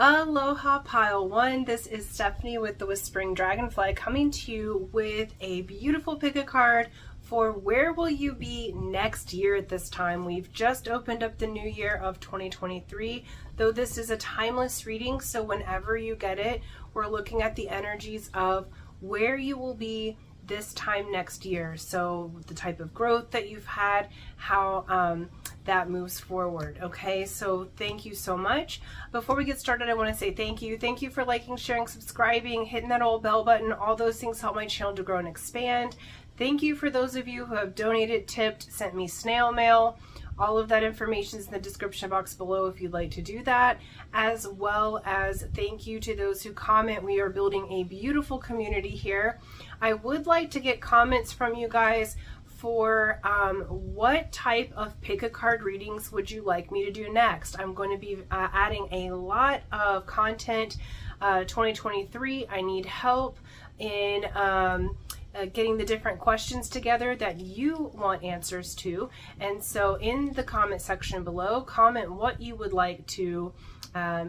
Aloha Pile 1, this is Stephanie with the Whispering Dragonfly coming to you with a beautiful pick a card for where will you be next year at this time. We've just opened up the new year of 2023, though this is a timeless reading, so whenever you get it, we're looking at the energies of where you will be this time next year. So the type of growth that you've had, how that moves forward. Okay, so thank you so much. Before we get started, I want to say thank you. Thank you for liking, sharing, subscribing, hitting that old bell button. All those things help my channel to grow and expand. Thank you for those of you who have donated, tipped, sent me snail mail. All of that information is in the description box below if you'd like to do that, as well as thank you to those who comment. We are building a beautiful community here. I would like to get comments from you guys for what type of pick a card readings would you like me to do next. I'm going to be adding a lot of content 2023. I need help in getting the different questions together that you want answers to, and so in the comment section below, comment what you would like to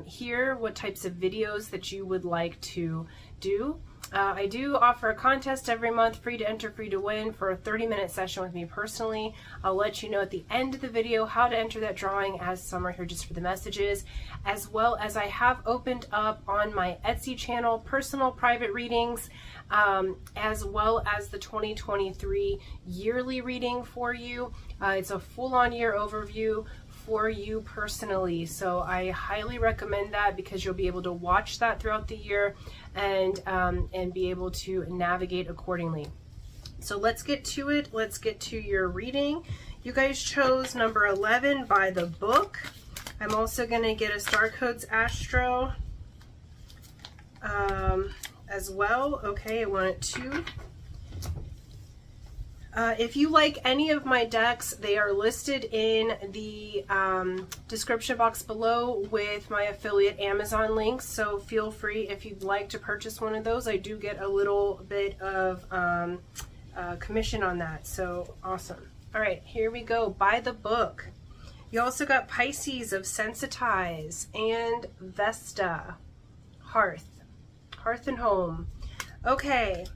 hear, what types of videos that you would like to do. I do offer a contest every month, free to enter, free to win, for a 30-minute session with me personally. I'll let you know at the end of the video how to enter that drawing, as some are here just for the messages, as well as I have opened up on my Etsy channel personal private readings, as well as the 2023 yearly reading for you. It's a full-on year overview for you personally, so I highly recommend that because you'll be able to watch that throughout the year and be able to navigate accordingly. So let's get to it. Let's get to your reading. You guys chose number 11 by the book. I'm also going to get a Star Codes Astro as well. Okay, I wanted two. If you like any of my decks, they are listed in the description box below with my affiliate Amazon links, so feel free if you'd like to purchase one of those. I do get a little bit of commission on that, so awesome. All right, here we go. By the book. You also got Pisces of Sensitize and Vesta, Hearth and Home. Okay.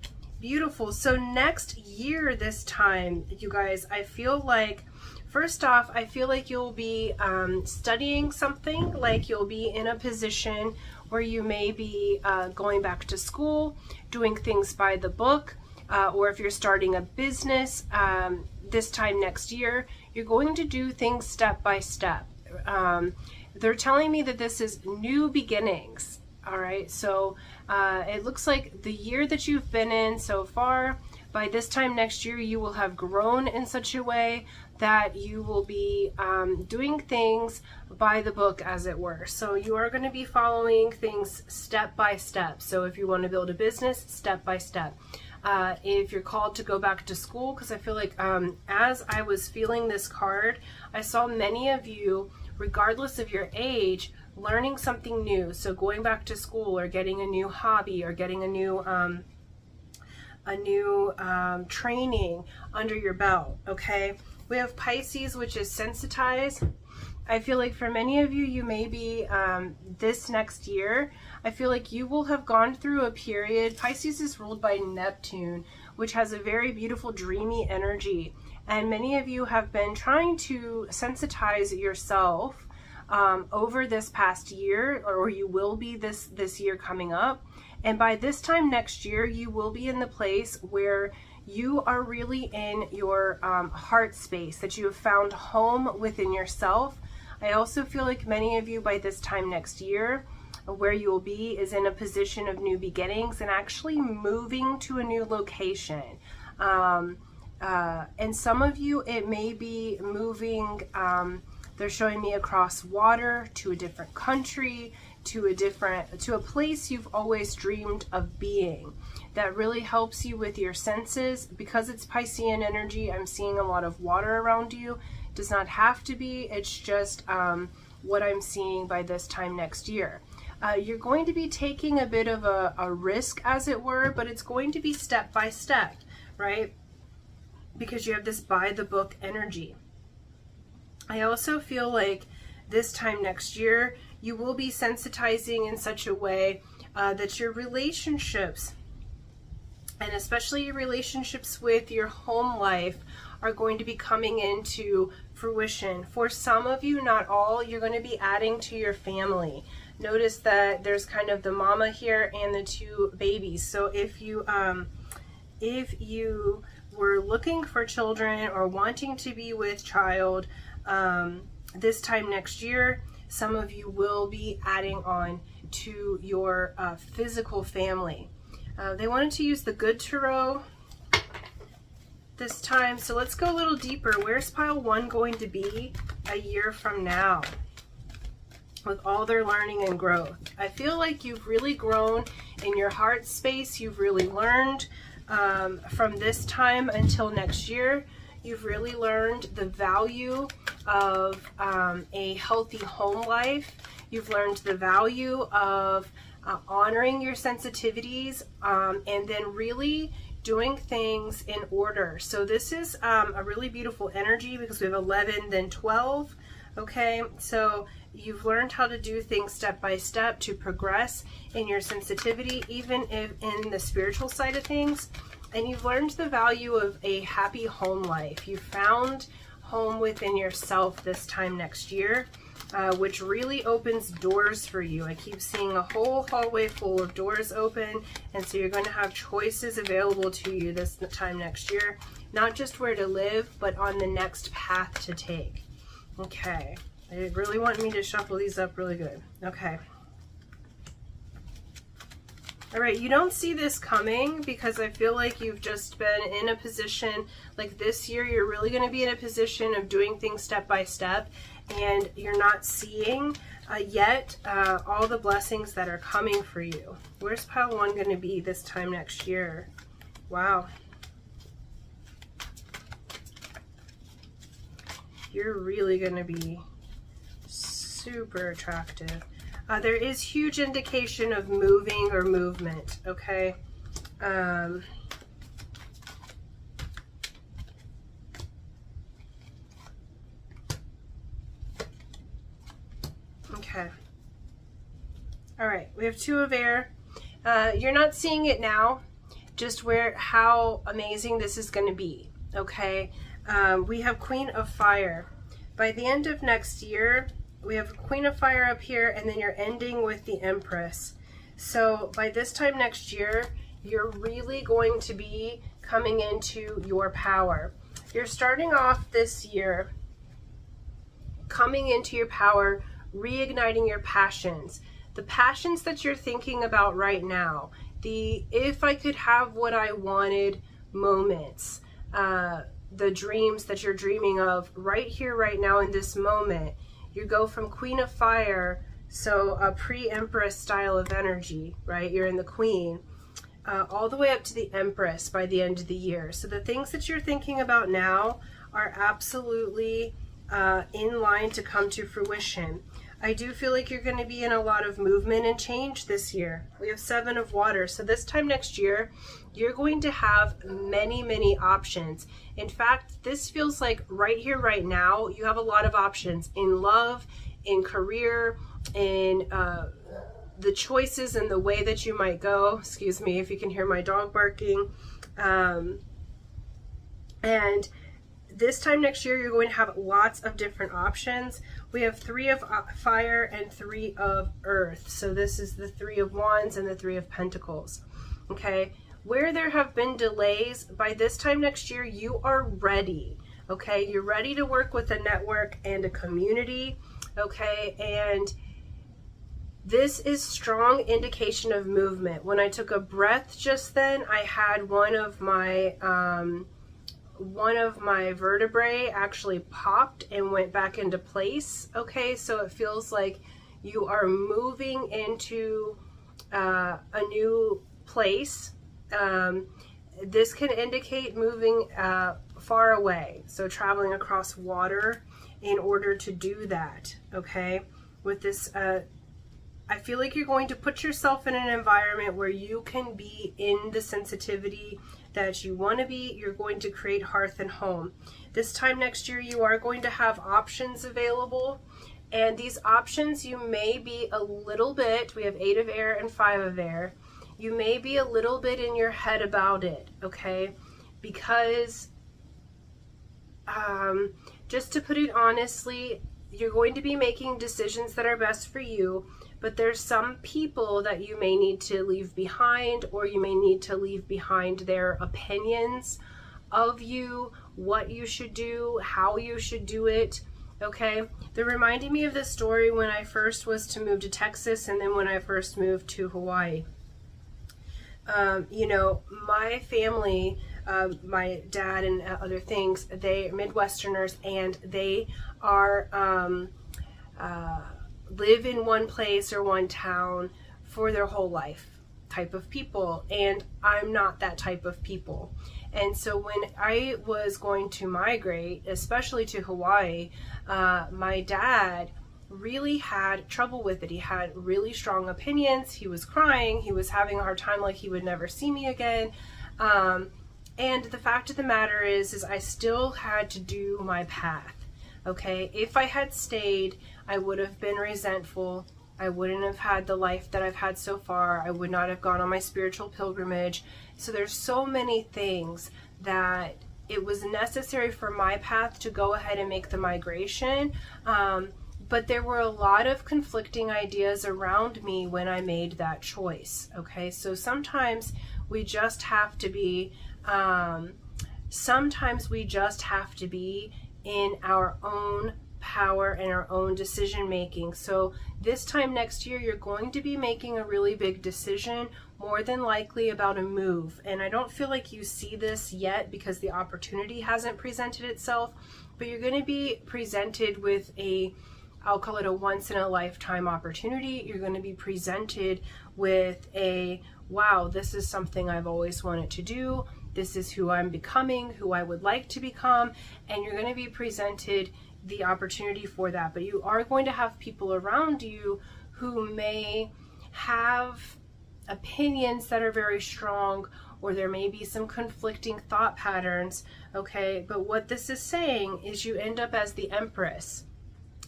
Beautiful. So next year this time, you guys, I feel like, first off, I feel like you'll be studying something, like you'll be in a position where you may be going back to school, doing things by the book, or if you're starting a business this time next year, you're going to do things step by step. They're telling me that this is new beginnings. All right, so it looks like the year that you've been in so far, by this time next year, you will have grown in such a way that you will be doing things by the book, as it were. So you are going to be following things step by step. So if you want to build a business, step by step. If you're called to go back to school, because I feel like as I was feeling this card, I saw many of you, regardless of your age, learning something new. So going back to school, or getting a new hobby, or getting a new training under your belt. Okay, we have Pisces, which is Sensitize. I feel like for many of you, you may be this next year, I feel like you will have gone through a period. Pisces is ruled by Neptune, which has a very beautiful dreamy energy, and many of you have been trying to sensitize yourself over this past year, or you will be this year coming up. And by this time next year, you will be in the place where you are really in your heart space, that you have found home within yourself. I also feel like many of you by this time next year, where you will be is in a position of new beginnings and actually moving to a new location. And some of you, it may be moving, they're showing me across water, to a different country, to a place you've always dreamed of being. That really helps you with your senses. Because it's Piscean energy, I'm seeing a lot of water around you. It does not have to be, it's just what I'm seeing by this time next year. You're going to be taking a bit of a risk, as it were, but it's going to be step by step, right? Because you have this by the book energy. I also feel like this time next year, you will be sensitizing in such a way that your relationships, and especially your relationships with your home life, are going to be coming into fruition. For some of you, not all, you're going to be adding to your family. Notice that there's kind of the mama here and the 2 babies. So if you were looking for children or wanting to be with child this time next year, some of you will be adding on to your physical family. They wanted to use the Good Tarot this time, so let's go a little deeper. Where's pile 1 going to be a year from now with all their learning and growth? I feel like you've really grown in your heart space. You've really learned from this time until next year. You've really learned the value of a healthy home life. You've learned the value of honoring your sensitivities and then really doing things in order. So this is a really beautiful energy because we have 11, then 12. Okay, so you've learned how to do things step by step to progress in your sensitivity, even if in the spiritual side of things. And you've learned the value of a happy home life. You found home within yourself this time next year, which really opens doors for you. I keep seeing a whole hallway full of doors open, and so you're going to have choices available to you this time next year, not just where to live, but on the next path to take. Okay, they really want me to shuffle these up really good. Okay. All right, you don't see this coming because I feel like you've just been in a position, like this year, you're really going to be in a position of doing things step by step, and you're not seeing yet all the blessings that are coming for you. Where's pile 1 going to be this time next year? Wow. You're really going to be super attractive. There is huge indication of moving or movement, okay? Okay. All right, we have 2 of air. You're not seeing it now, just how amazing this is going to be, okay? We have Queen of Fire. By the end of next year, we have Queen of Fire up here, and then you're ending with the Empress. So by this time next year, you're really going to be coming into your power. You're starting off this year coming into your power, reigniting your passions. The passions that you're thinking about right now, the if I could have what I wanted moments, the dreams that you're dreaming of right here, right now in this moment. You go from Queen of Fire, so a pre-Empress style of energy, right? You're in the Queen, all the way up to the Empress by the end of the year. So the things that you're thinking about now are absolutely in line to come to fruition. I do feel like you're going to be in a lot of movement and change this year. We have 7 of water. So this time next year, you're going to have many, many options. In fact, this feels like right here, right now, you have a lot of options in love, in career, in the choices and the way that you might go. Excuse me if you can hear my dog barking. And this time next year, you're going to have lots of different options. We have 3 of fire and 3 of earth. So this is the 3 of wands and the 3 of pentacles. Okay. Where there have been delays, by this time next year, you are ready. Okay. You're ready to work with a network and a community. Okay. And this is strong indication of movement. When I took a breath just then, I had one of my vertebrae actually popped and went back into place. Okay, so it feels like you are moving into a new place. This can indicate moving far away, so traveling across water in order to do that. Okay, with this I feel like you're going to put yourself in an environment where you can be in the sensitivity that you want to be. You're going to create hearth and home. This time next year, you are going to have options available, And these options, you may be a little bit, we have 8 of air and 5 of air, you may be a little bit in your head about it, okay? Because just to put it honestly, you're going to be making decisions that are best for you, but there's some people that you may need to leave behind, or you may need to leave behind their opinions of you, what you should do, how you should do it, okay? They're reminding me of this story when I first was to move to Texas, and then when I first moved to Hawaii. You know, my family, my dad and other things, they are Midwesterners, and they are live in one place or one town for their whole life type of people, and I'm not that type of people. And so when I was going to migrate, especially to Hawaii, my dad really had trouble with it. He had really strong opinions. He was crying. He was having a hard time, like he would never see me again. And the fact of the matter is I still had to do my path. Okay, if I had stayed, I would have been resentful. I wouldn't have had the life that I've had so far. I would not have gone on my spiritual pilgrimage. So there's so many things that it was necessary for my path to go ahead and make the migration. But there were a lot of conflicting ideas around me when I made that choice. Okay, so sometimes we just have to be, in our own power and our own decision making. So this time next year, you're going to be making a really big decision, more than likely about a move. And I don't feel like you see this yet because the opportunity hasn't presented itself, but you're going to be presented with I'll call it a once in a lifetime opportunity. You're going to be presented with wow, this is something I've always wanted to do. This is who I'm becoming, who I would like to become, and you're going to be presented the opportunity for that. But you are going to have people around you who may have opinions that are very strong, or there may be some conflicting thought patterns, okay? But what this is saying is you end up as the Empress.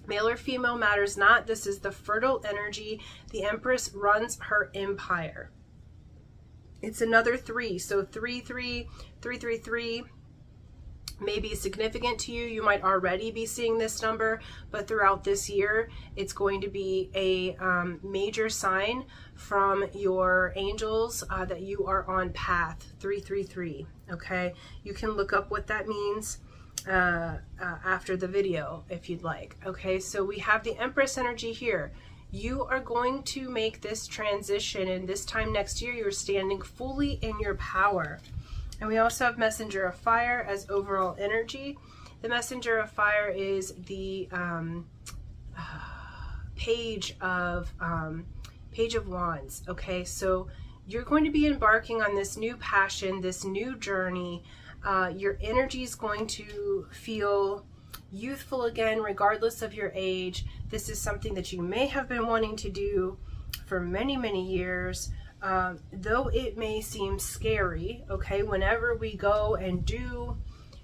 Male or female matters not. This is the fertile energy. The Empress runs her empire. It's another 3, so 33333 may be significant to you. You might already be seeing this number, but throughout this year, it's going to be a major sign from your angels that you are on path 333. Okay, you can look up what that means after the video if you'd like. Okay, so we have the Empress energy here. You are going to make this transition, and this time next year you're standing fully in your power. And we also have Messenger of Fire as overall energy. The Messenger of Fire is the Page of Wands. Okay, so you're going to be embarking on this new passion, this new journey. Your energy is going to feel youthful again, regardless of your age. This is something that you may have been wanting to do for many, many years, though it may seem scary, okay, whenever we go and do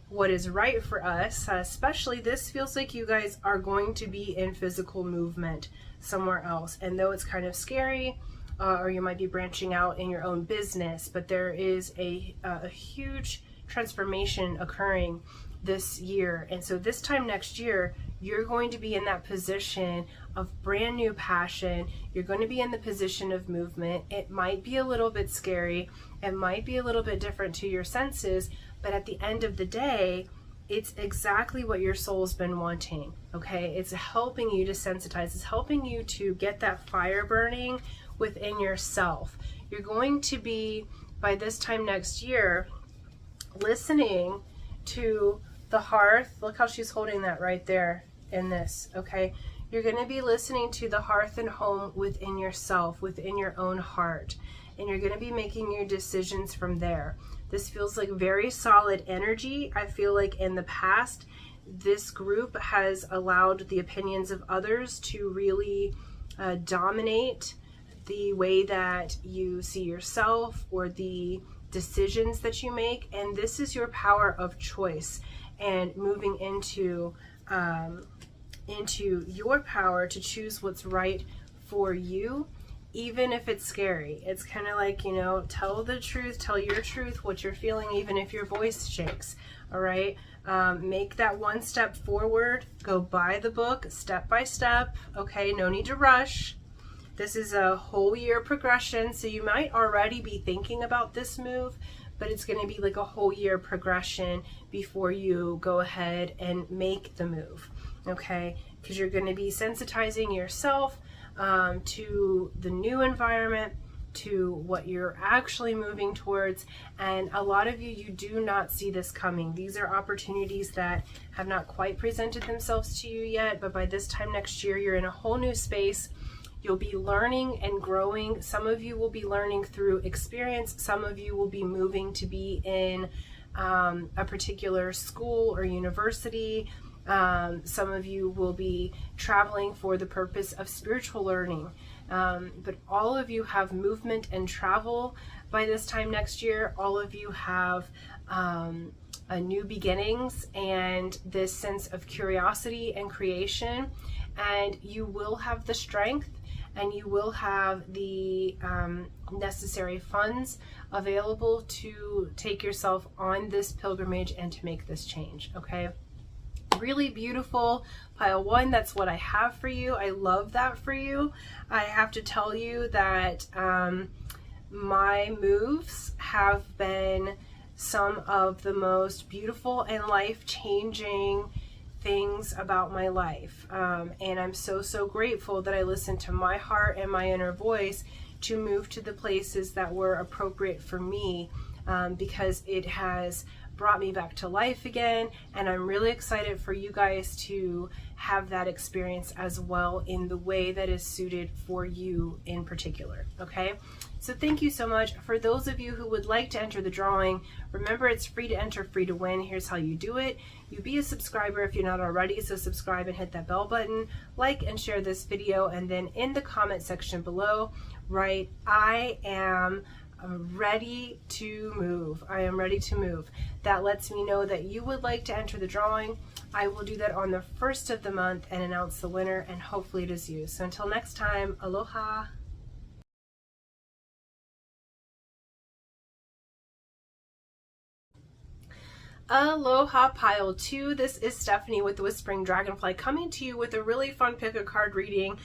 what is right for us, especially this feels like you guys are going to be in physical movement somewhere else. And though it's kind of scary, or you might be branching out in your own business, but there is a huge transformation occurring this year. And so this time next year, you're going to be in that position of brand new passion. You're going to be in the position of movement. It might be a little bit scary. It might be a little bit different to your senses, but at the end of the day, it's exactly what your soul's been wanting, okay? It's helping you to sensitize. It's helping you to get that fire burning within yourself. You're going to be, by this time next year, listening to the hearth. Look how she's holding that right there in this, okay? You're going to be listening to the hearth and home within yourself, within your own heart, and you're going to be making your decisions from there. This feels like very solid energy. I feel like in the past, this group has allowed the opinions of others to really dominate the way that you see yourself or the decisions that you make, and this is your power of choice and moving into into your power to choose what's right for you, even if it's scary. It's kind of like, you know, tell the truth, tell your truth, what you're feeling, even if your voice shakes. All right. Make that one step forward, go buy the book step by step. Okay. No need to rush. This is a whole year progression. So you might already be thinking about this move, but it's going to be like a whole year progression before you go ahead and make the move. Okay. Because you're going to be sensitizing yourself to the new environment, to what you're actually moving towards. And a lot of you do not see this coming. These are opportunities that have not quite presented themselves to you yet, but by this time next year, you're in a whole new space. You'll be learning and growing. Some of you will be learning through experience. Some of you will be moving to be in a particular school or university. Some of you will be traveling for the purpose of spiritual learning. But all of you have movement and travel by this time next year. All of you have a new beginnings and this sense of curiosity and creation. And you will have the strength and you will have the necessary funds available to take yourself on this pilgrimage and to make this change, okay? Really beautiful pile 1. That's what I have for you. I love that for you. I have to tell you that my moves have been some of the most beautiful and life-changing things about my life. And I'm so grateful that I listened to my heart and my inner voice to move to the places that were appropriate for me, because it has brought me back to life again, and I'm really excited for you guys to have that experience as well in the way that is suited for you in particular. Okay, so thank you so much. For those of you who would like to enter the drawing, remember it's free to enter, free to win. Here's how you do it. You be a subscriber if you're not already, so subscribe and hit that bell button, like and share this video, and then in the comment section below write, I am ready to move. I am ready to move. That lets me know that you would like to enter the drawing. I will do that on the 1st of the month and announce the winner, and hopefully it is you. So until next time, aloha. Aloha pile 2. This is Stephanie with the Whispering Dragonfly coming to you with a really fun pick a card reading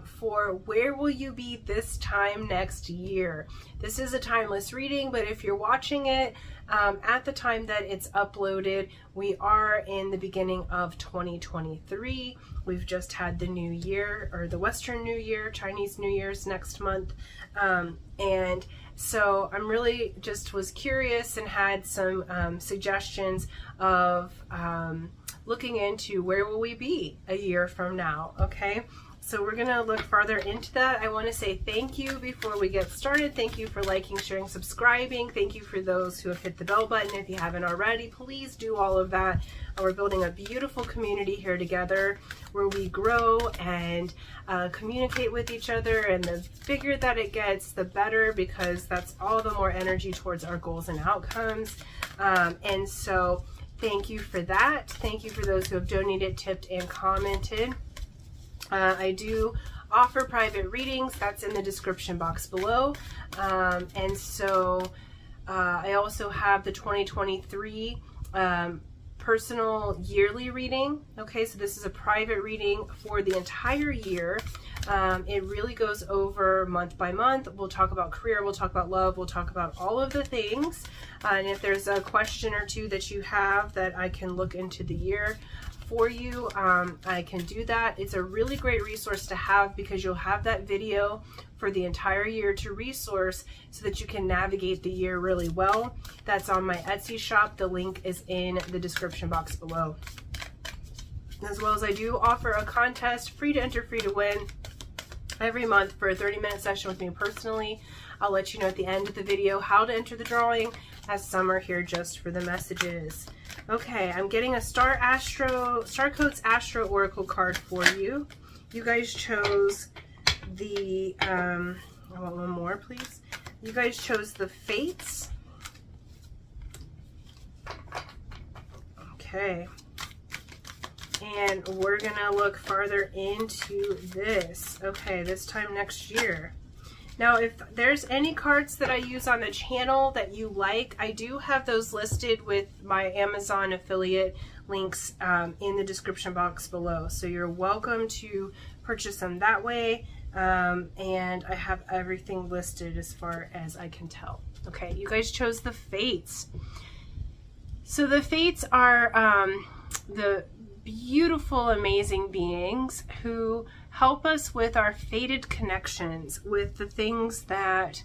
for where will you be this time next year. This is a timeless reading, but if you're watching it at the time that it's uploaded, we are in the beginning of 2023. We've just had the new year, or the Western New Year. Chinese New Year's next month, and so I'm really just was curious and had some suggestions of looking into where will we be a year from now. Okay, so we're gonna look farther into that. I want to say thank you before we get started. Thank you for liking, sharing, subscribing. Thank you for those who have hit the bell button. If you haven't already, please do all of that. We're building a beautiful community here together where we grow and communicate with each other, and the bigger that it gets, the better, because that's all the more energy towards our goals and outcomes. And so thank you for that. Thank you for those who have donated, tipped, and commented. I do offer private readings. That's in the description box below. And so I also have the 2023 personal yearly reading. Okay, so this is a private reading for the entire year. It really goes over month by month. We'll talk about career, we'll talk about love, we'll talk about all of the things. And if there's a question or two that you have that I can look into the year for you, I can do that. It's a really great resource to have because you'll have that video for the entire year to resource so that you can navigate the year really well. That's on my Etsy shop. The link is in the description box below. As well as I do offer a contest, free to enter, free to win, every month for a 30-minute session with me personally. I'll let you know at the end of the video how to enter the drawing, as some are here just for the messages. Okay, I'm getting a Starcodes Astro Oracle card for you. You guys chose the, I want one more, please. You guys chose the Fates. Okay. And we're gonna look farther into this. Okay, this time next year. Now, if there's any cards that I use on the channel that you like, I do have those listed with my Amazon affiliate links in the description box below. So you're welcome to purchase them that way. And I have everything listed as far as I can tell. Okay, you guys chose the Fates. So the Fates are the beautiful, amazing beings who help us with our fated connections, with the things that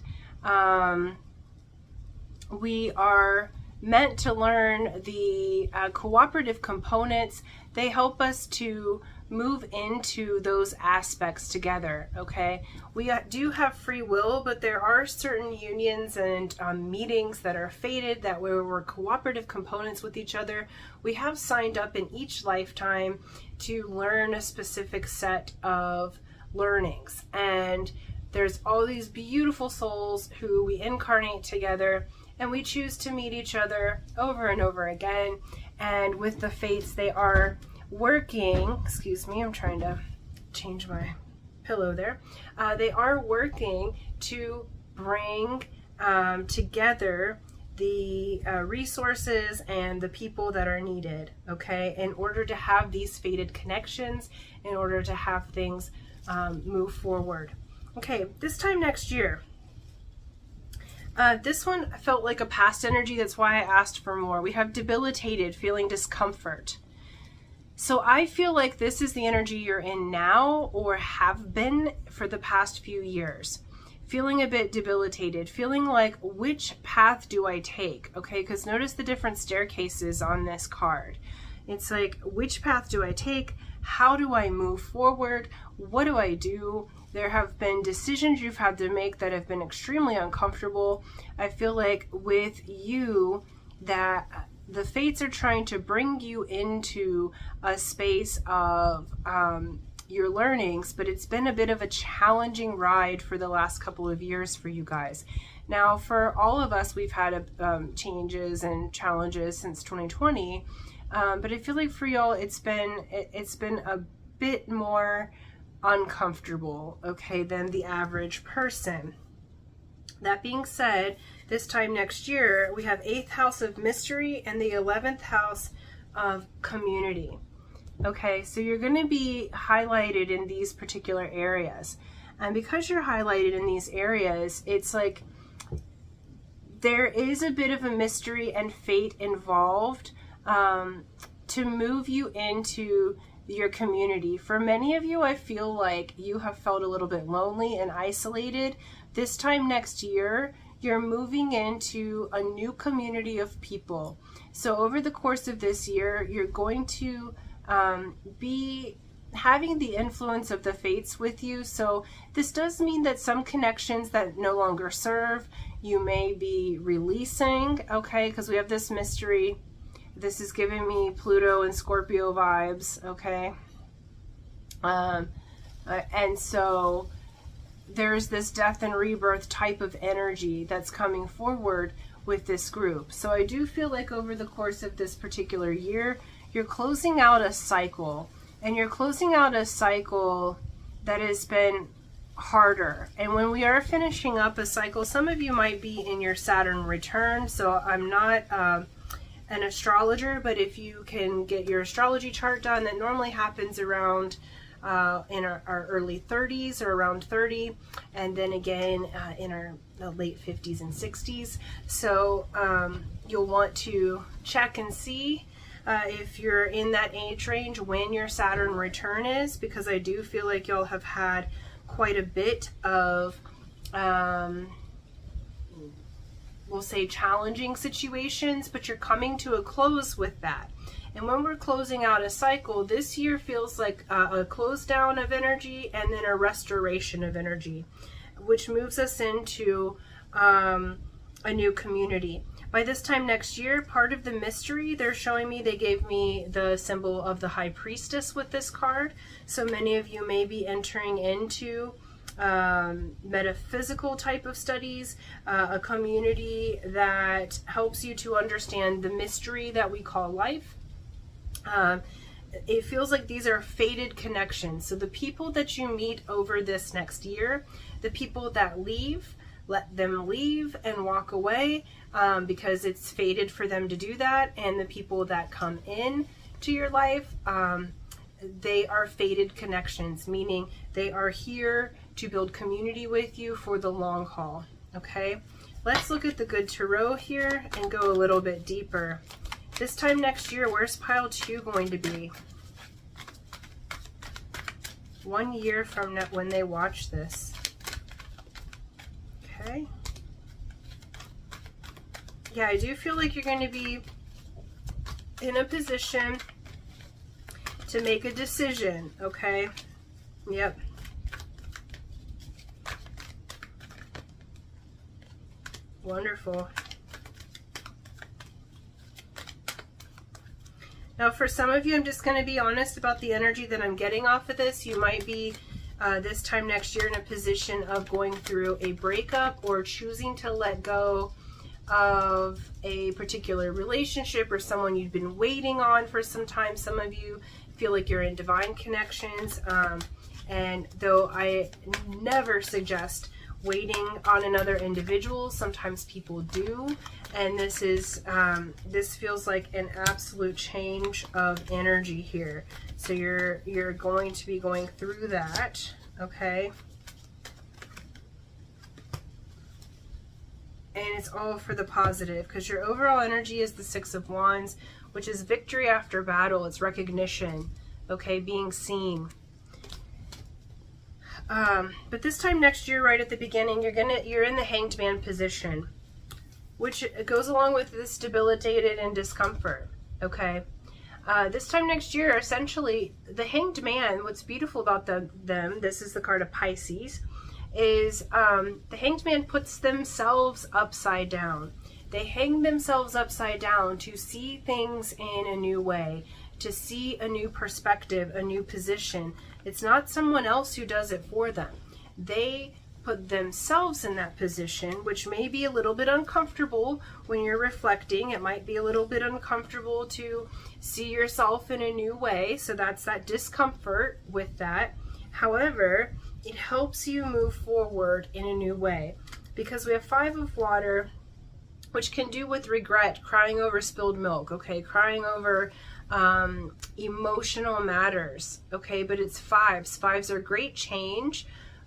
we are meant to learn, the cooperative components. They help us to move into those aspects together, okay? We do have free will, but there are certain unions and meetings that are fated, that where we're cooperative components with each other. We have signed up in each lifetime to learn a specific set of learnings. And there's all these beautiful souls who we incarnate together, and we choose to meet each other over and over again. And with the Fates, they are working, excuse me, I'm trying to change my pillow there. They are working to bring together the resources and the people that are needed, okay, in order to have these fated connections, in order to have things move forward. Okay, this time next year, this one felt like a past energy. That's why I asked for more. We have debilitated, feeling discomfort. So I feel like this is the energy you're in now, or have been for the past few years. Feeling a bit debilitated, feeling like, which path do I take? Okay, because notice the different staircases on this card. It's like, which path do I take? How do I move forward? What do I do? There have been decisions you've had to make that have been extremely uncomfortable. I feel like with you that the Fates are trying to bring you into a space of your learnings, but it's been a bit of a challenging ride for the last couple of years for you guys. Now, for all of us, we've had changes and challenges since 2020, but I feel like for y'all, it's been a bit more uncomfortable, okay, than the average person. That being said, this time next year, we have 8th house of mystery and the 11th house of community. Okay, so you're going to be highlighted in these particular areas. And because you're highlighted in these areas, it's like there is a bit of a mystery and fate involved to move you into your community. For many of you, I feel like you have felt a little bit lonely and isolated. This time next year, you're moving into a new community of people. So over the course of this year, you're going to be having the influence of the Fates with you. So this does mean that some connections that no longer serve, you may be releasing, okay, because we have this mystery. This is giving me Pluto and Scorpio vibes, okay? And so there's this death and rebirth type of energy that's coming forward with this group. So I do feel like over the course of this particular year, you're closing out a cycle, and you're closing out a cycle that has been harder. And when we are finishing up a cycle, some of you might be in your Saturn return. So I'm not an astrologer, but if you can get your astrology chart done, that normally happens around in our early 30s or around 30, and then again in our late 50s and 60s. So you'll want to check and see if you're in that age range when your Saturn return is, because I do feel like you'll have had quite a bit of we'll say challenging situations, but you're coming to a close with that. And when we're closing out a cycle, this year feels like a close down of energy and then a restoration of energy, which moves us into a new community. By this time next year, part of the mystery, they're showing me, they gave me the symbol of the High Priestess with this card. So many of you may be entering into metaphysical type of studies, a community that helps you to understand the mystery that we call life. it feels like these are fated connections. So the people that you meet over this next year, the people that leave, let them leave and walk away, because it's fated for them to do that. And the people that come in to your life, they are fated connections, meaning they are here to build community with you for the long haul. Okay, let's look at the good tarot here and go a little bit deeper. This time next year, where's pile 2 going to be? 1 year from now when they watch this. Okay. Yeah, I do feel like you're going to be in a position to make a decision, okay? Yep. Wonderful. Now, for some of you, I'm just going to be honest about the energy that I'm getting off of this. You might be this time next year in a position of going through a breakup or choosing to let go of a particular relationship or someone you've been waiting on for some time. Some of you feel like you're in divine connections, and though I never suggest waiting on another individual, sometimes people do, and this is this feels like an absolute change of energy here. So you're going to be going through that, okay? And it's all for the positive, because your overall energy is the 6 of Wands, which is victory after battle. It's recognition, okay, being seen. But this time next year, right at the beginning, you're in the Hanged Man position, which goes along with this debilitated and discomfort, okay? This time next year, essentially, the Hanged Man, what's beautiful about them, this is the card of Pisces, is the Hanged Man puts themselves upside down. They hang themselves upside down to see things in a new way, to see a new perspective, a new position. It's not someone else who does it for them. They put themselves in that position, which may be a little bit uncomfortable when you're reflecting. It might be a little bit uncomfortable to see yourself in a new way. So that's that discomfort with that. However, it helps you move forward in a new way, because we have 5 of water, which can do with regret, crying over spilled milk, okay, crying over emotional matters, okay, but it's 5s. 5s are great change,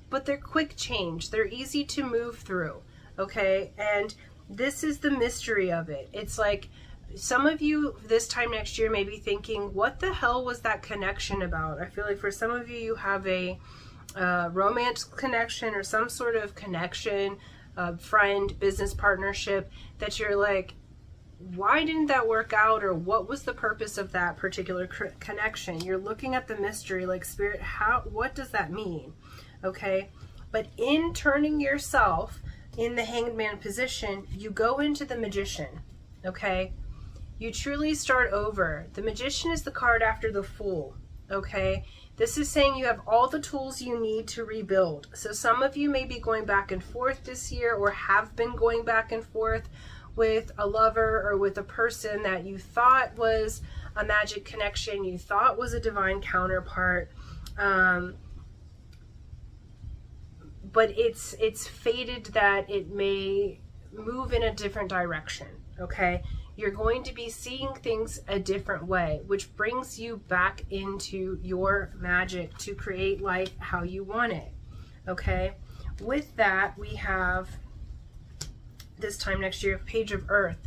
but they're quick change. They're easy to move through, okay, and this is the mystery of it. It's like some of you this time next year may be thinking, what the hell was that connection about? I feel like for some of you, you have a romance connection or some sort of connection, friend, business partnership, that you're like, why didn't that work out, or what was the purpose of that particular connection? You're looking at the mystery, like, Spirit, what does that mean? Okay, but in turning yourself in the Hanged Man position, you go into the Magician, okay? You truly start over. The Magician is the card after the Fool, okay? This is saying you have all the tools you need to rebuild. So some of you may be going back and forth this year, or have been going back and forth with a lover or with a person that you thought was a magic connection, you thought was a divine counterpart, but it's fated that it may move in a different direction, okay? You're going to be seeing things a different way, which brings you back into your magic to create life how you want it, okay? With that, we have this time next year, Page of Earth.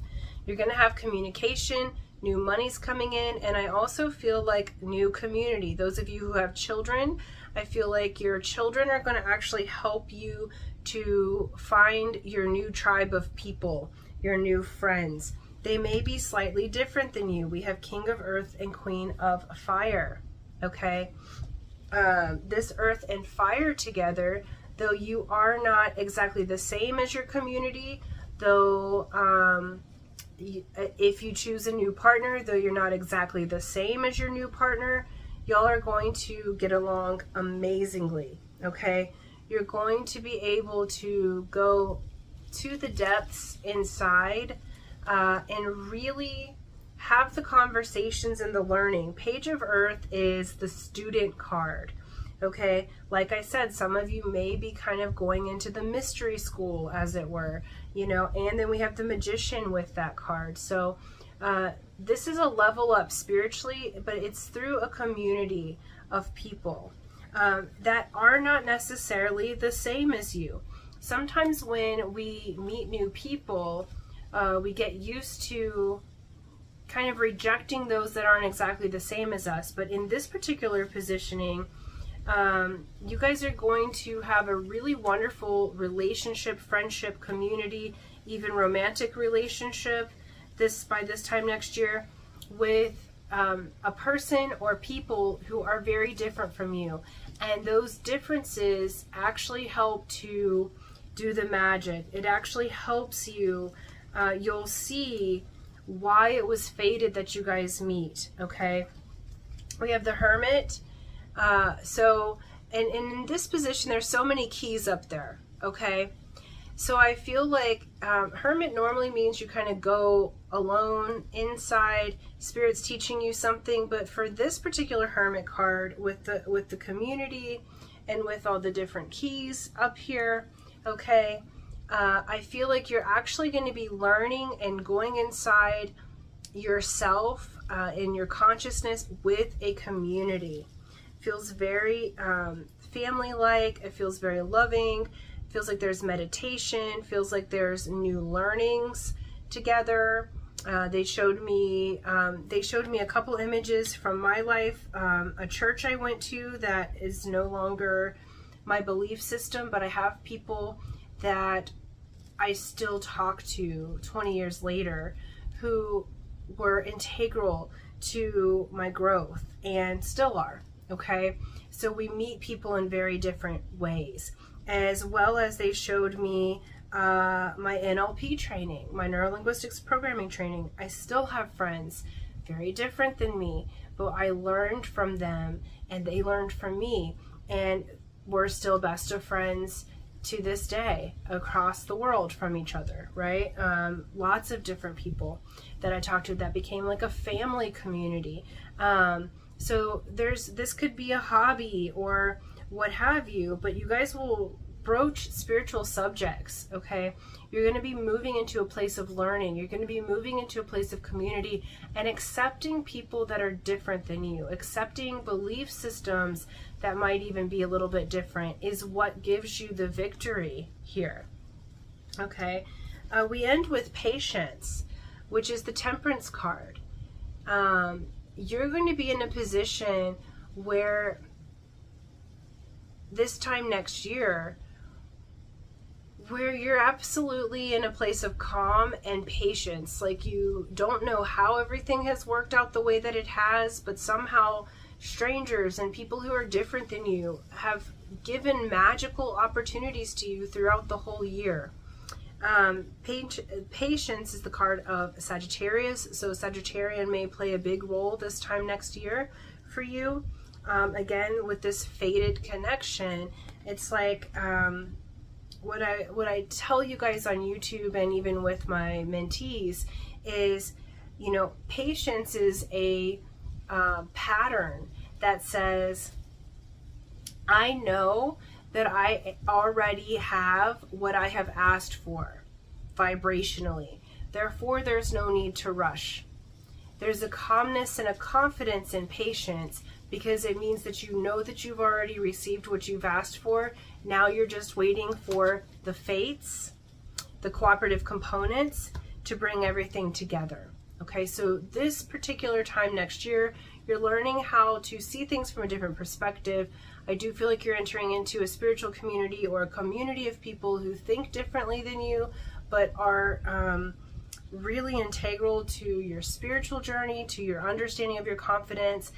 You're going to have communication, new money's coming in, and I also feel like new community. Those of you who have children, I feel like your children are going to actually help you to find your new tribe of people, your new friends. They may be slightly different than you. We have King of Earth and Queen of Fire, okay? This Earth and Fire together, though you are not exactly the same as your community, though if you choose a new partner, though you're not exactly the same as your new partner, y'all are going to get along amazingly, okay? You're going to be able to go to the depths inside and really have the conversations and the learning. Page of Earth is the student card. Okay, like I said, some of you may be kind of going into the mystery school, as it were, you know, and then we have the Magician with that card. So this is a level up spiritually, but it's through a community of people that are not necessarily the same as you. Sometimes when we meet new people, we get used to kind of rejecting those that aren't exactly the same as us. But in this particular positioning, you guys are going to have a really wonderful relationship, friendship, community, even romantic relationship by this time next year with a person or people who are very different from you. And those differences actually help to do the magic. It actually helps you. You'll see why it was fated that you guys meet. Okay, we have the Hermit. So in this position, there's so many keys up there. Okay, so I feel like Hermit normally means you kind of go alone inside, Spirit's teaching you something. But for this particular Hermit card, with the community and with all the different keys up here, okay, I feel like you're actually going to be learning and going inside yourself in your consciousness with a community. Feels very family-like. It feels very loving. Feels like there's meditation. Feels like there's new learnings together. They showed me a couple images from my life. A church I went to that is no longer my belief system, but I have people that I still talk to 20 years later who were integral to my growth and still are. Okay, so we meet people in very different ways, as well as they showed me my NLP training, my neurolinguistics programming training. I still have friends very different than me, but I learned from them and they learned from me, and we're still best of friends to this day across the world from each other, right? Lots of different people that I talked to that became like a family community. So this could be a hobby or what have you, but you guys will broach spiritual subjects, okay? You're going to be moving into a place of learning. You're going to be moving into a place of community and accepting people that are different than you. Accepting belief systems that might even be a little bit different is what gives you the victory here, okay? We end with Patience, which is the Temperance card. You're going to be in a position where this time next year, where you're absolutely in a place of calm and patience. Like, you don't know how everything has worked out the way that it has, but somehow strangers and people who are different than you have given magical opportunities to you throughout the whole year. Patience is the card of Sagittarius, so Sagittarian may play a big role this time next year for you. Again, with this fated connection, it's like what I tell you guys on YouTube and even with my mentees is, you know, patience is a pattern that says, I know that I already have what I have asked for vibrationally. Therefore, there's no need to rush. There's a calmness and a confidence in patience because it means that you know that you've already received what you've asked for. Now you're just waiting for the fates, the cooperative components to bring everything together. Okay, so this particular time next year, you're learning how to see things from a different perspective. I do feel like you're entering into a spiritual community or a community of people who think differently than you, but are really integral to your spiritual journey, to your understanding of your confidence.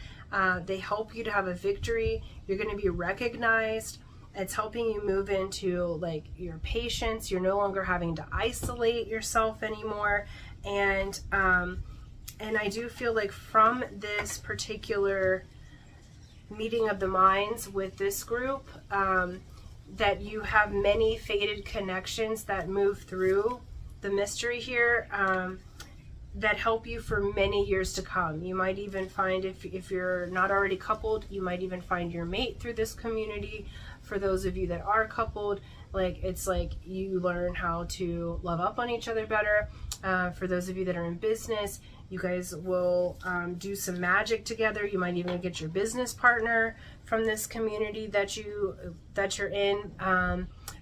They help you to have a victory. You're going to be recognized. It's helping you move into like your patience. You're no longer having to isolate yourself anymore. And I do feel like from this particular meeting of the minds with this group, that you have many fated connections that move through the mystery here. that help you for many years to come. You might even find, if you're not already coupled, you might even find your mate through this community. For those of you that are coupled, it's like you learn how to love up on each other better. For those of you that are in business, you guys will do some magic together. You might even get your business partner from this community that you're in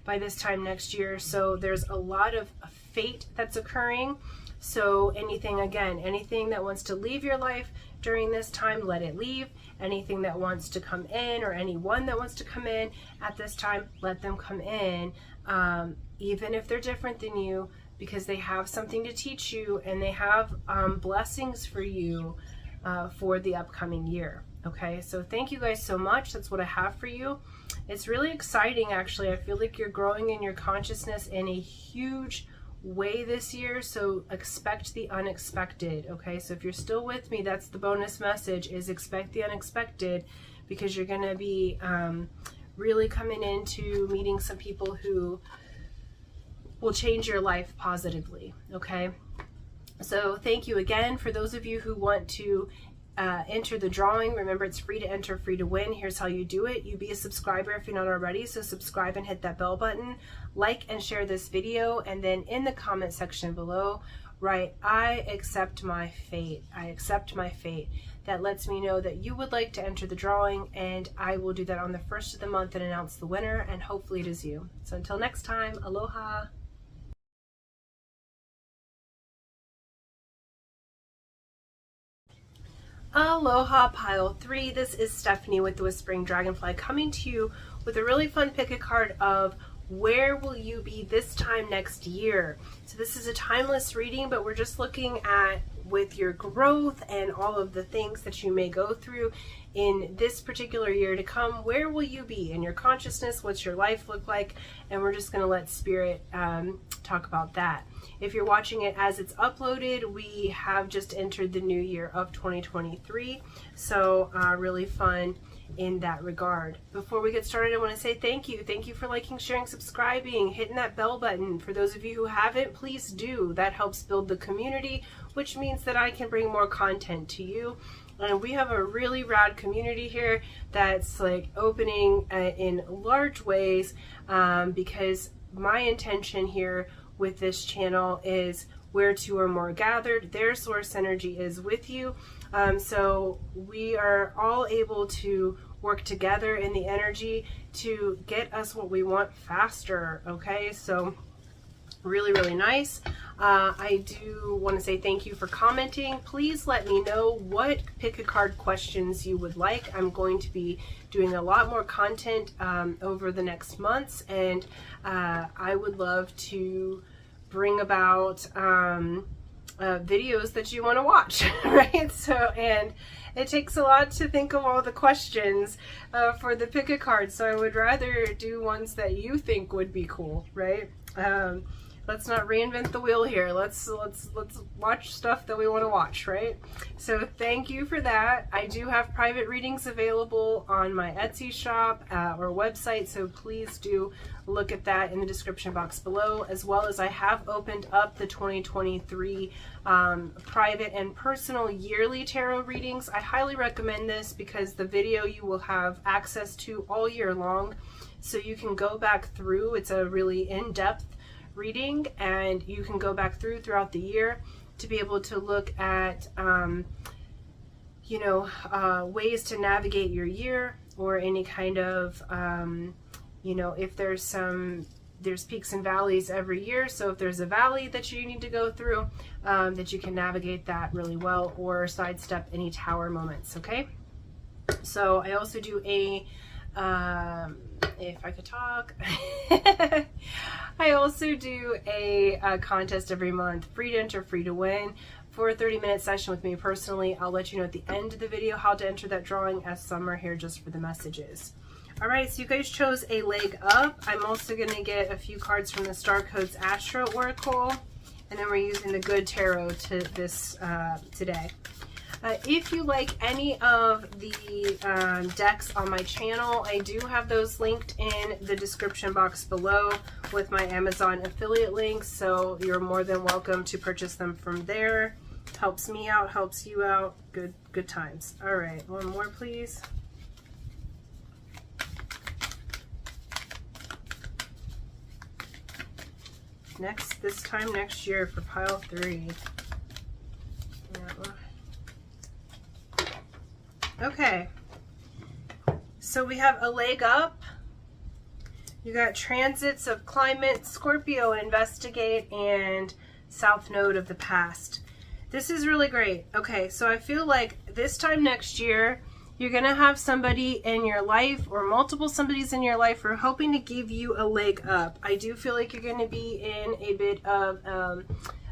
by this time next year. So there's a lot of fate that's occurring. So anything that wants to leave your life during this time, let it leave. Anything that wants to come in, or anyone that wants to come in at this time, let them come in, even if they're different than you, because they have something to teach you, and they have blessings for you for the upcoming year. Okay, so thank you guys so much. That's what I have for you. It's really exciting, actually. I feel like you're growing in your consciousness in a huge way this year, so expect the unexpected. Okay, so if you're still with me, that's the bonus message, is expect the unexpected, because you're going to be really coming into meeting some people who will change your life positively. Okay, so thank you again. For those of you who want to enter the drawing, remember, it's free to enter, free to win. Here's how you do it. You be a subscriber if you're not already, so subscribe and hit that bell button, like and share this video, and then in the comment section below write, I accept my fate. I accept my fate. That lets me know that you would like to enter the drawing, and I will do that on the 1st of the month and announce the winner, and hopefully it is you. So until next time, aloha. Aloha Pile 3, this is Stephanie with the Whispering Dragonfly, coming to you with a really fun pick a card of where will you be this time next year. So this is a timeless reading, but we're just looking at with your growth and all of the things that you may go through in this particular year to come. Where will you be in your consciousness? What's your life look like? And we're just going to let Spirit talk about that. If you're watching it as it's uploaded, we have just entered the new year of 2023. So really fun in that regard. Before we get started, I want to say thank you. Thank you for liking, sharing, subscribing, hitting that bell button. For those of you who haven't, please do. That helps build the community, which means that I can bring more content to you. And we have a really rad community here that's like opening in large ways, because my intention here with this channel is where two or more gathered, their source energy is with you. So we are all able to work together in the energy to get us what we want faster. Okay, so really, really nice. I do want to say thank you for commenting. Please let me know what pick a card questions you would like. I'm going to be doing a lot more content over the next months, and I would love to bring about videos that you want to watch, right? So, and it takes a lot to think of all the questions for the pick a card, so I would rather do ones that you think would be cool, right? Let's not reinvent the wheel here. Let's watch stuff that we want to watch, right? So thank you for that. I do have private readings available on my Etsy shop or website, so please do look at that in the description box below, as well as I have opened up the 2023 private and personal yearly tarot readings. I highly recommend this because the video you will have access to all year long, so you can go back through. It's a really in-depth reading, and you can go back throughout the year to be able to look at ways to navigate your year, or any kind of if there's peaks and valleys every year. So if there's a valley that you need to go through, that you can navigate that really well, or sidestep any tower moments. Okay, so I also do a if I could talk I also do a contest every month, free to enter, free to win, for a 30-minute session with me personally. I'll let you know at the end of the video how to enter that drawing, as some are here just for the messages. All right, so you guys chose a leg up. I'm also going to get a few cards from the Star Codes Astro Oracle, and then we're using the Good Tarot to this today. If you like any of the decks on my channel, I do have those linked in the description box below with my Amazon affiliate links, so you're more than welcome to purchase them from there. Helps me out, helps you out. Good times. All right, one more, please. This time next year for pile 3. Yeah. Okay. So we have a leg up. You got transits of climate, Scorpio, investigate, and south node of the past. This is really great. Okay, so I feel like this time next year, you're going to have somebody in your life or multiple somebodies in your life who are hoping to give you a leg up. I do feel like you're going to be in a bit of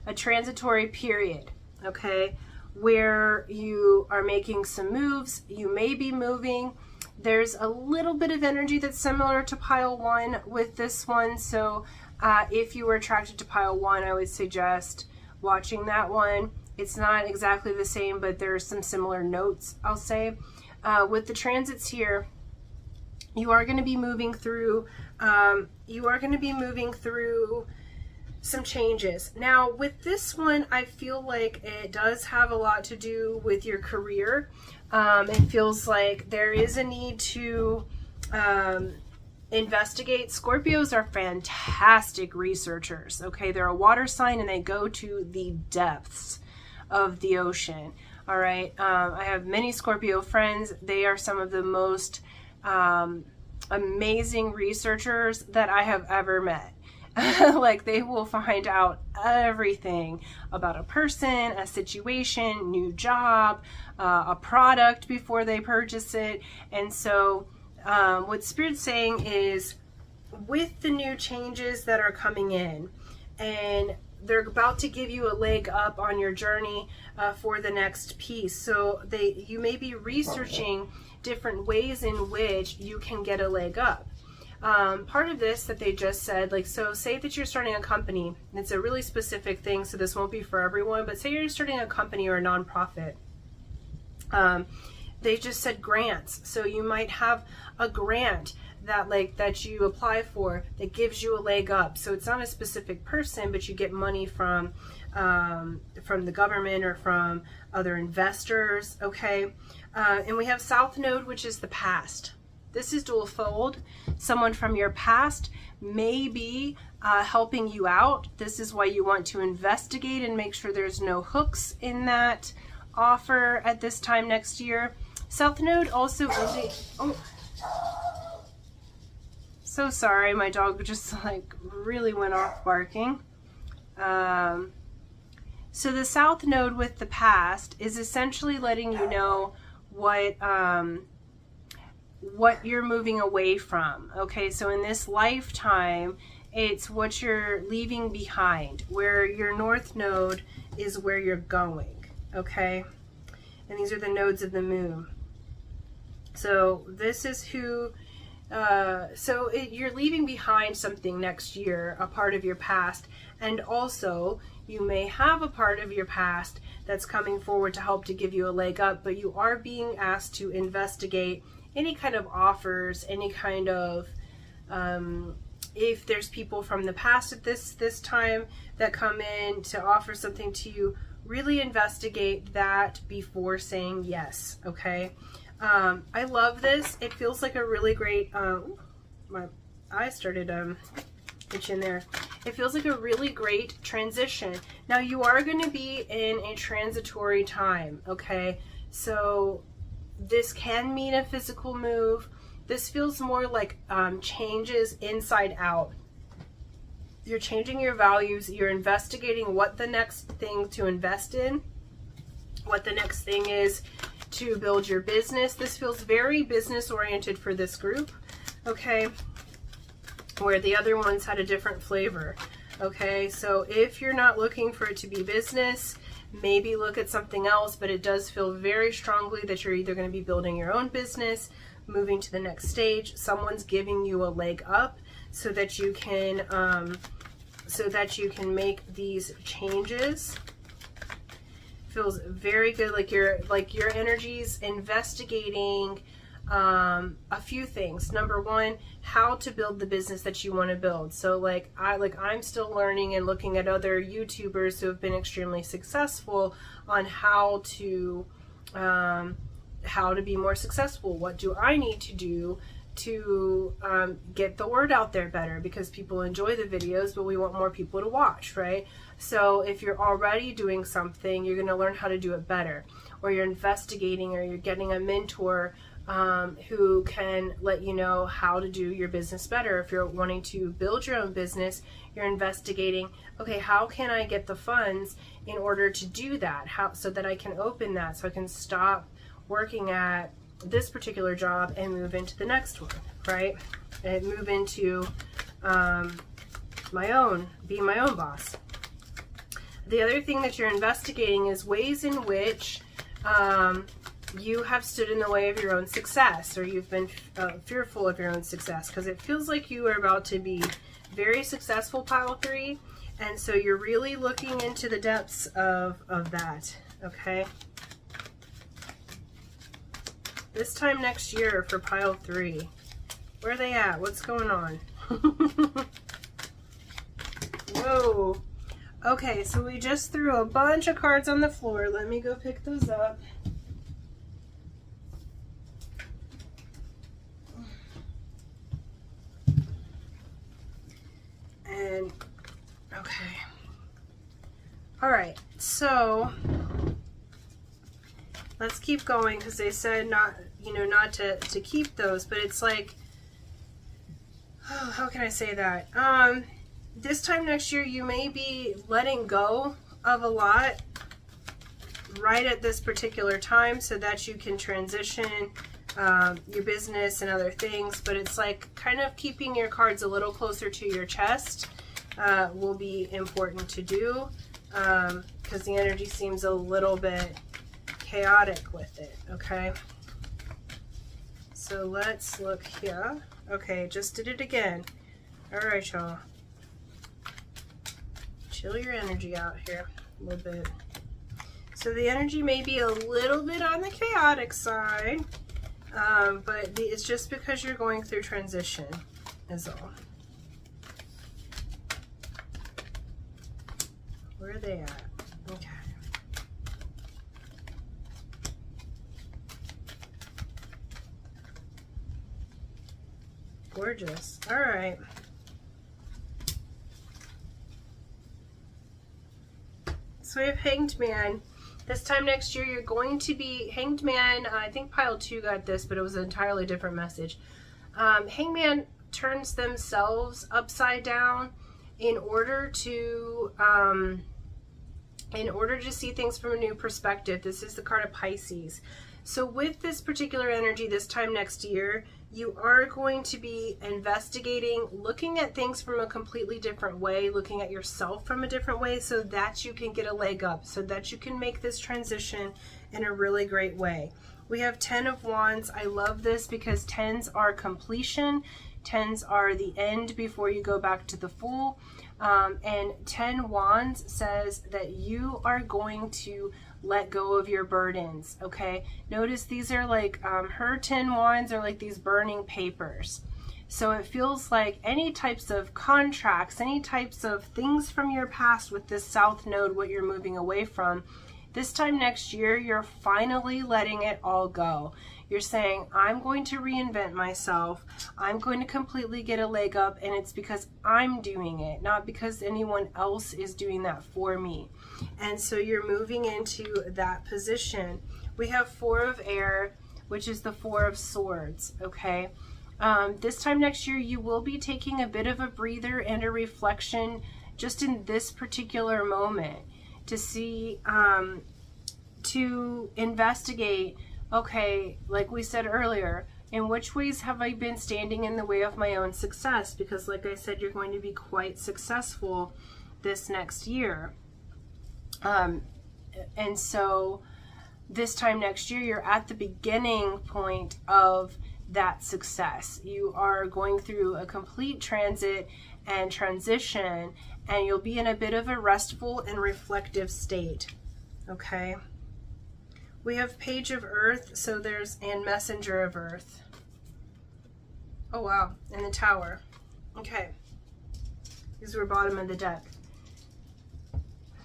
a transitory period, okay, where you are making some moves. You may be moving. There's a little bit of energy that's similar to pile 1 with this one. So if you were attracted to pile 1, I would suggest watching that one. It's not exactly the same, but there are some similar notes, I'll say. With the transits here, you are going to be moving through some changes. Now with this one, I feel like it does have a lot to do with your career. It feels like there is a need to investigate. Scorpios are fantastic researchers. Okay, they're a water sign and they go to the depths of the ocean. All right, I have many Scorpio friends. They are some of the most amazing researchers that I have ever met. Like, they will find out everything about a person, a situation, new job, a product before they purchase it. And so what Spirit's saying is, with the new changes that are coming in, and they're about to give you a leg up on your journey for the next piece. So you may be researching different ways in which you can get a leg up. Part of this that they just said, like, so say that you're starting a company. It's a really specific thing, so this won't be for everyone, but say you're starting a company or a nonprofit. They just said grants. So you might have a grant that you apply for that gives you a leg up. So it's not a specific person, but you get money from the government or from other investors. Okay, and we have South Node, which is the past. This is dual fold. Someone from your past may be helping you out. This is why you want to investigate and make sure there's no hooks in that offer at this time next year. South Node also is a... Oh. So sorry, my dog just like really went off barking. So the South Node with the past is essentially letting you know what you're moving away from. Okay, so in this lifetime, it's what you're leaving behind, where your North Node is where you're going. Okay, and these are the nodes of the moon. So this is who... you're leaving behind something next year, a part of your past, and also you may have a part of your past that's coming forward to help to give you a leg up, but you are being asked to investigate any kind of offers, any kind of, if there's people from the past at this time that come in to offer something to you, really investigate that before saying yes, okay? I love this. It feels like a really great, my eye started itching there. It feels like a really great transition. Now you are going to be in a transitory time, okay? So this can mean a physical move. This feels more like changes inside out. You're changing your values. You're investigating what the next thing to invest in, what the next thing is to build your business. This feels very business oriented for this group, okay, where the other ones had a different flavor. Okay, so if you're not looking for it to be business, maybe look at something else, but it does feel very strongly that you're either going to be building your own business, moving to the next stage, someone's giving you a leg up so that you can make these changes. Feels very good, like your energy's investigating a few things. Number one, how to build the business that you want to build. So I'm still learning and looking at other YouTubers who have been extremely successful on how to be more successful. What do I need to do to get the word out there better? Because people enjoy the videos, but we want more people to watch, right? So if you're already doing something, you're going to learn how to do it better. Or you're investigating, or you're getting a mentor who can let you know how to do your business better. If you're wanting to build your own business, you're investigating, okay, how can I get the funds in order to do that? So that I can open that, so I can stop working at this particular job and move into the next one, right? And move into being my own boss. The other thing that you're investigating is ways in which you have stood in the way of your own success, or you've been fearful of your own success, because it feels like you are about to be very successful, pile 3, and so you're really looking into the depths of that, okay? This time next year for pile 3, where are they at? What's going on? Whoa. Okay, so we just threw a bunch of cards on the floor. Let me go pick those up. And, okay. All right, so let's keep going, because they said not to keep those, but it's like, oh, how can I say that? This time next year, you may be letting go of a lot right at this particular time, so that you can transition your business and other things. But it's like kind of keeping your cards a little closer to your chest will be important to do, because the energy seems a little bit chaotic with it, okay? So let's look here. Okay, just did it again. All right, y'all. Chill your energy out here a little bit. So the energy may be a little bit on the chaotic side, but it's just because you're going through transition is all. Where are they at? Okay. Gorgeous. All right. So we have Hanged Man. This time next year, you're going to be Hanged Man. I think pile 2 got this, but it was an entirely different message. Hanged Man turns themselves upside down in order to see things from a new perspective. This is the card of Pisces. So with this particular energy this time next year, you are going to be investigating, looking at things from a completely different way, looking at yourself from a different way, so that you can get a leg up, so that you can make this transition in a really great way. We have 10 of Wands. I love this because 10s are completion. 10s are the end before you go back to the Fool. And 10 Wands says that you are going to let go of your burdens, okay? Notice these are like, her 10 Wands are like these burning papers. So it feels like any types of contracts, any types of things from your past with this South Node, what you're moving away from, this time next year, you're finally letting it all go. You're saying, I'm going to reinvent myself. I'm going to completely get a leg up, and it's because I'm doing it, not because anyone else is doing that for me. And so you're moving into that position. We have 4 of Air, which is the 4 of Swords, okay? This time next year, you will be taking a bit of a breather and a reflection just in this particular moment to see, to investigate, okay, like we said earlier, in which ways have I been standing in the way of my own success? Because like I said, you're going to be quite successful this next year. And so this time next year, you're at the beginning point of that success. You are going through a complete transit and transition, and you'll be in a bit of a restful and reflective state, okay? We have Page of Earth, so there's, and Messenger of Earth. Oh wow, and the Tower. Okay, these were bottom of the deck.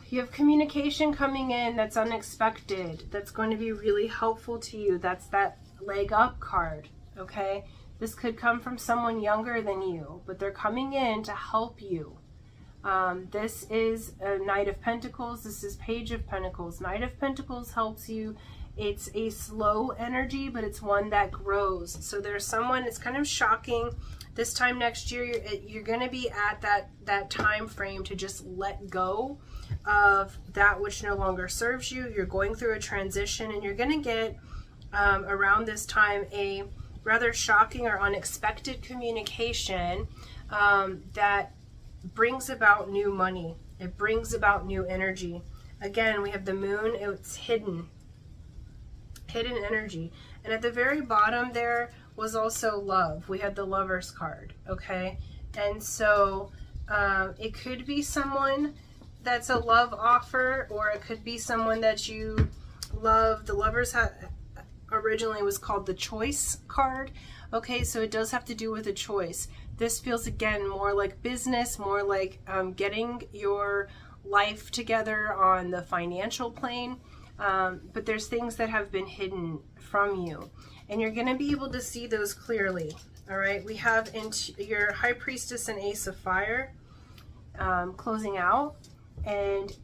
You have communication coming in that's unexpected, that's going to be really helpful to you. That's that leg up card, okay? This could come from someone younger than you, but they're coming in to help you. This is a Knight of Pentacles. This is Page of Pentacles. Knight of Pentacles helps you. It's a slow energy, but it's one that grows. So there's someone, it's kind of shocking. This time next year, you're going to be at that time frame to just let go of that which no longer serves you. You're going through a transition, and you're going to get around this time a rather shocking or unexpected communication that brings about new money. It brings about new energy. Again, we have the moon. It's hidden energy. And at the very bottom there was also love. We had the Lover's card, okay? And so it could be someone that's a love offer, or it could be someone that you love. The Lovers originally was called the Choice card, okay? So it does have to do with a choice. This feels, again, more like business, more like getting your life together on the financial plane. But there's things that have been hidden from you, and you're going to be able to see those clearly. All right, we have your High Priestess and Ace of Fire closing out, and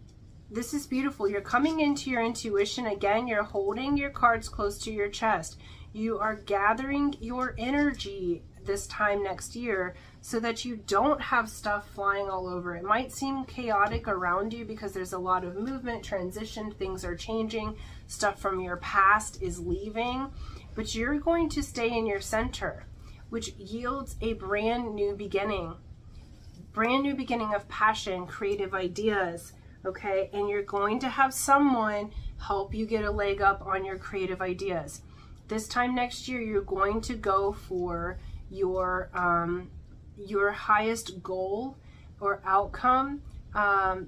this is beautiful. You're coming into your intuition. Again, you're holding your cards close to your chest. You are gathering your energy this time next year so that you don't have stuff flying all over. It might seem chaotic around you because there's a lot of movement, transition, things are changing, stuff from your past is leaving, but you're going to stay in your center, which yields a brand new beginning of passion, creative ideas, okay? And you're going to have someone help you get a leg up on your creative ideas. This time next year, you're going to go for your highest goal or outcome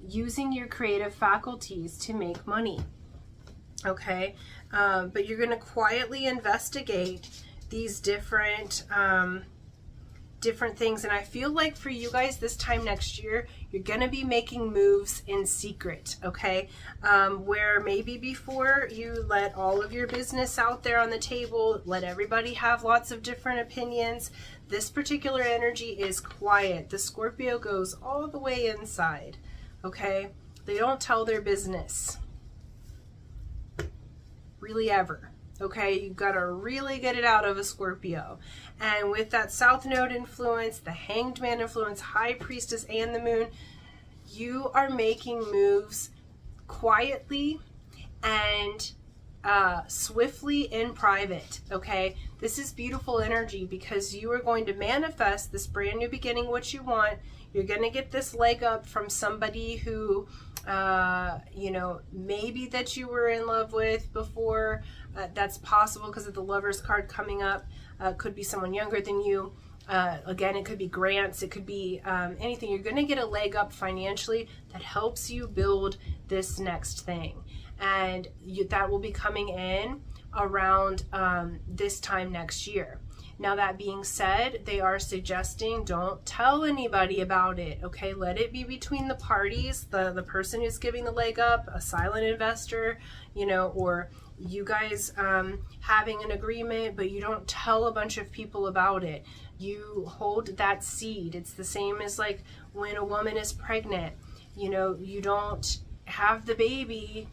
using your creative faculties to make money, okay? But you're going to quietly investigate these different things, and I feel like for you guys this time next year, you're going to be making moves in secret, okay? Where maybe before you let all of your business out there on the table, let everybody have lots of different opinions. This particular energy is quiet. The Scorpio goes all the way inside, okay? They don't tell their business, really, ever. Okay, you've got to really get it out of a Scorpio. And with that South Node influence, the Hanged Man influence, High Priestess, and the Moon, you are making moves quietly and swiftly in private, okay? This is beautiful energy because you are going to manifest this brand new beginning, what you want. You're going to get this leg up from somebody who, you know, maybe that you were in love with before. That's possible because of the Lover's card coming up. Could be someone younger than you. Again, it could be grants. It could be anything. You're going to get a leg up financially that helps you build this next thing. And that will be coming in around this time next year. Now, that being said, they are suggesting don't tell anybody about it, okay? Let it be between the parties, the person who's giving the leg up, a silent investor, you know, or you guys having an agreement, but you don't tell a bunch of people about it. You hold that seed. It's the same as like when a woman is pregnant, you know, you don't have the baby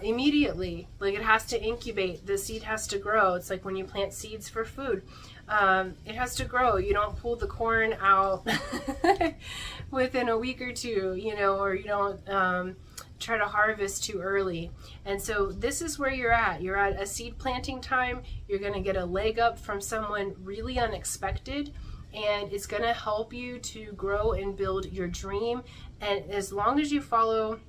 immediately. Like, it has to incubate. The seed has to grow. It's like when you plant seeds for food. It has to grow. You don't pull the corn out within a week or two, you know, or you don't try to harvest too early. And so this is where you're at. You're at a seed planting time. You're going to get a leg up from someone really unexpected, and it's going to help you to grow and build your dream. And as long as you follow,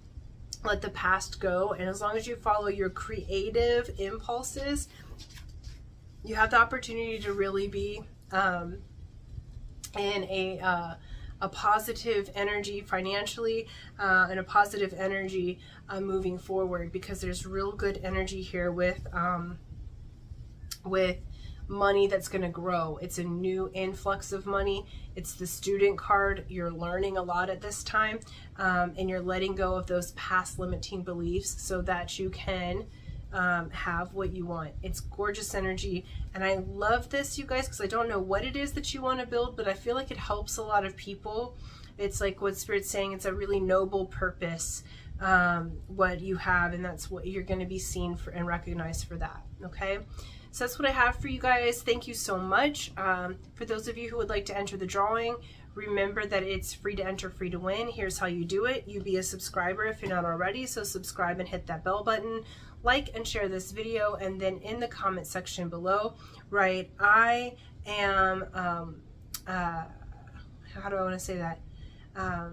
let the past go, and as long as you follow your creative impulses, you have the opportunity to really be in a a positive energy financially and a positive energy moving forward, because there's real good energy here with money that's going to grow. It's a new influx of money. It's the Student card. You're learning a lot at this time, and you're letting go of those past limiting beliefs so that you can have what you want. It's gorgeous energy, and I love this, you guys, because I don't know what it is that you want to build, but I feel like it helps a lot of people. It's like what Spirit's saying, it's a really noble purpose, what you have, and that's what you're going to be seen for and recognized for that. Okay, so that's what I have for you guys. Thank you so much. For those of you who would like to enter the drawing, remember that it's free to enter, free to win. Here's how you do it. You be a subscriber if you're not already, so subscribe and hit that bell button. Like and share this video, and then in the comment section below, write, I am, how do I want to say that? I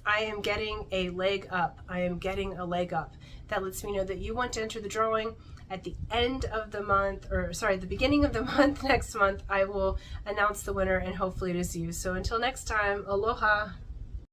am getting a leg up. I am getting a leg up. That lets me know that you want to enter the drawing. At the end of the month, or sorry, the beginning of the month next month, I will announce the winner, and hopefully it is you. So until next time, aloha.